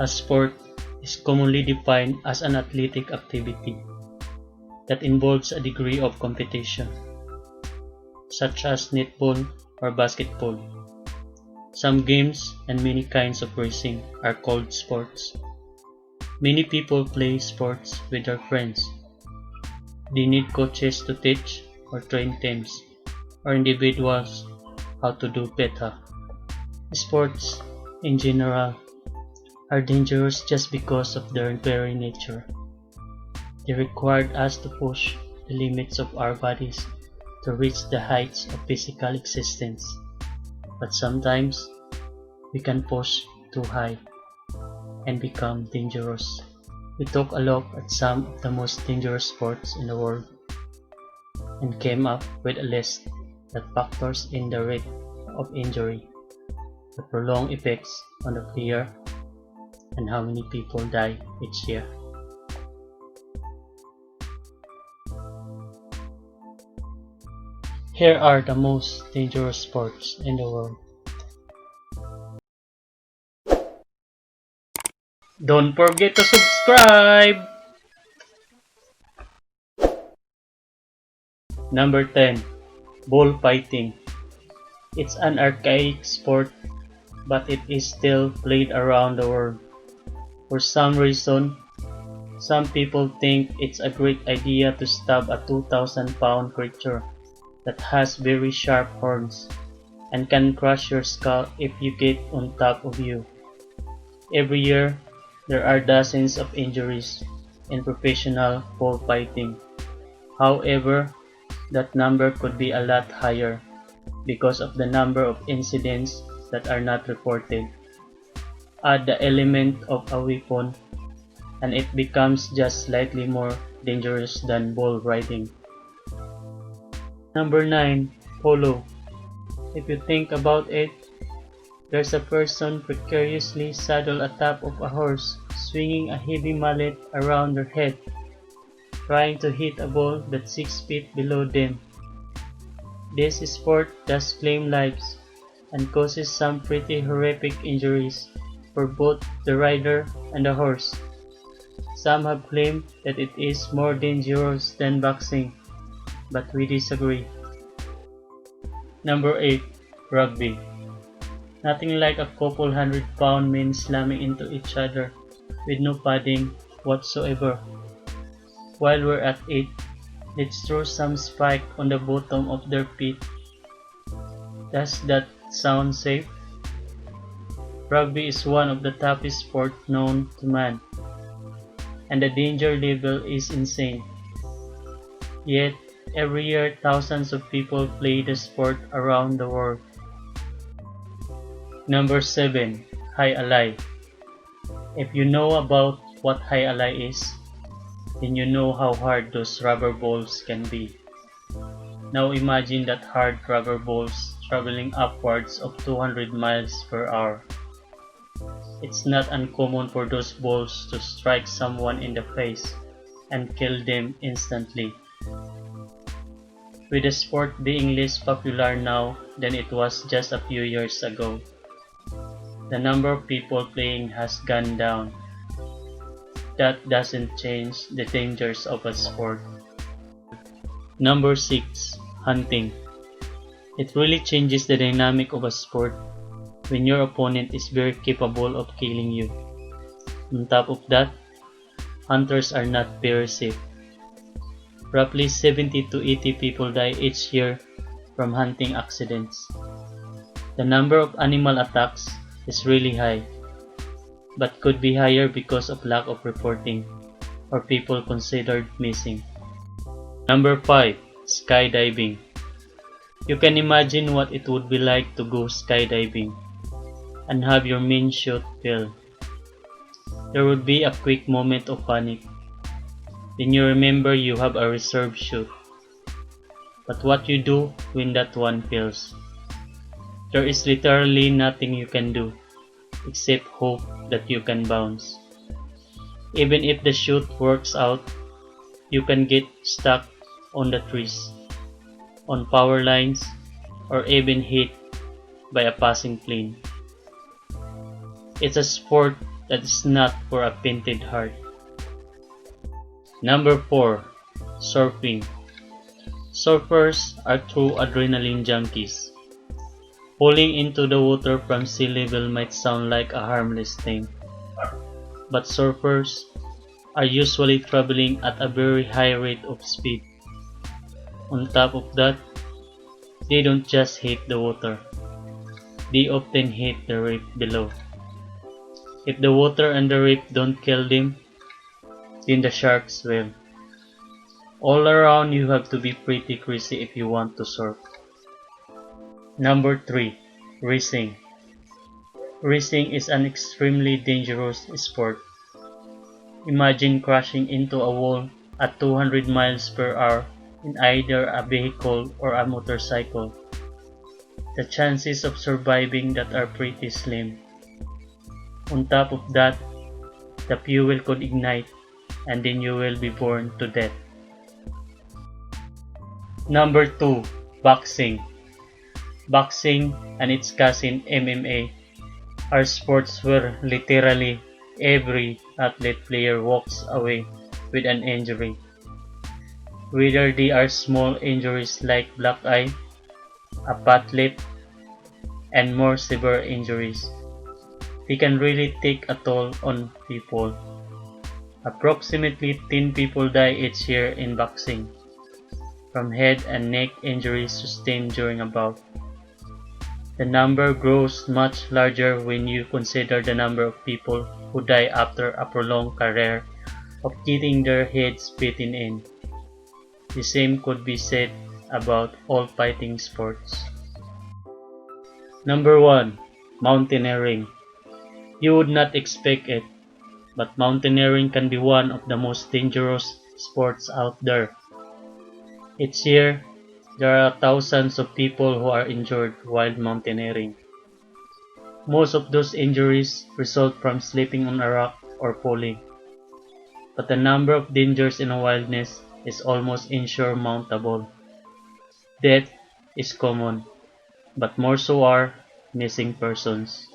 sport is commonly defined as an athletic activity that involves a degree of competition, such as netball or basketball. Some games and many kinds of racing are called sports. Many people play sports with their friends. They need coaches to teach or train teams or individuals how to do better. Sports, in general, are dangerous just because of their very nature. They require us to push the limits of our bodies to reach the heights of physical existence. But sometimes, we can push too high and become dangerous. We took a look at some of the most dangerous sports in the world and came up with a list that factors in the rate of injury, the prolonged effects on the player, and how many people die each year. Here are the most dangerous sports in the world. Don't forget to subscribe! Number 10. Bullfighting. It's an archaic sport, but it is still played around the world. For some reason, some people think it's a great idea to stab a 2,000-pound creature that has very sharp horns and can crush your skull if you get on top of you. Every year, there are dozens of injuries in professional bullfighting. However, that number could be a lot higher because of the number of incidents that are not reported. Add the element of a weapon and it becomes just slightly more dangerous than bull riding. Number 9. Polo. If you think about it, there's a person precariously saddled atop of a horse, swinging a heavy mallet around their head, trying to hit a ball that's 6 feet below them. This sport does claim lives and causes some pretty horrific injuries for both the rider and the horse. Some have claimed that it is more dangerous than boxing, but we disagree. Number 8. Rugby. Nothing like a couple 100-pound men slamming into each other with no padding whatsoever. While we're at it, let's throw some spike on the bottom of their feet. Does that sound safe? Rugby is one of the toughest sports known to man, and the danger level is insane. Yet, every year thousands of people play the sport around the world. Number 7. Hile. If you know about what Hile is, then you know how hard those rubber balls can be. Now imagine that hard rubber balls traveling upwards of 200 miles per hour. It's not uncommon for those balls to strike someone in the face and kill them instantly. With the sport being less popular now than it was just a few years ago, the number of people playing has gone down. That doesn't change the dangers of a sport. Number 6. Hunting. It really changes the dynamic of a sport when your opponent is very capable of killing you. On top of that, hunters are not very safe. Roughly 70 to 80 people die each year from hunting accidents. The number of animal attacks is really high, but could be higher because of lack of reporting or people considered missing. Number 5. Skydiving. You can imagine what it would be like to go skydiving and have your main chute fail. There would be a quick moment of panic. Then you remember you have a reserve chute. But what you do when that one fails? There is literally nothing you can do except hope that you can bounce. Even if the chute works out, you can get stuck on the trees, on power lines, or even hit by a passing plane. It's a sport that is not for a painted heart. Number 4. Surfing. Surfers are true adrenaline junkies. Falling into the water from sea level might sound like a harmless thing, but surfers are usually traveling at a very high rate of speed. On top of that, they don't just hate the water, they often hate the reef below. If the water and the reef don't kill them, then the sharks will. All around, you have to be pretty crazy if you want to surf. Number 3. Racing. Racing is an extremely dangerous sport. Imagine crashing into a wall at 200 miles per hour in either a vehicle or a motorcycle. The chances of surviving that are pretty slim. On top of that, the fuel could ignite and then you will be burned to death. Number 2. Boxing. Boxing and its cousin MMA are sports where literally every athlete player walks away with an injury. Whether they are small injuries like black eye, a fat lip, and more severe injuries, they can really take a toll on people. Approximately 10 people die each year in boxing from head and neck injuries sustained during a bout. The number grows much larger when you consider the number of people who die after a prolonged career of getting their heads beaten in. The same could be said about all fighting sports. Number 1. Mountaineering. You would not expect it, but mountaineering can be one of the most dangerous sports out there. Each year, there are thousands of people who are injured while mountaineering. Most of those injuries result from slipping on a rock or falling, but the number of dangers in the wilderness is almost insurmountable. Death is common, but more so are missing persons.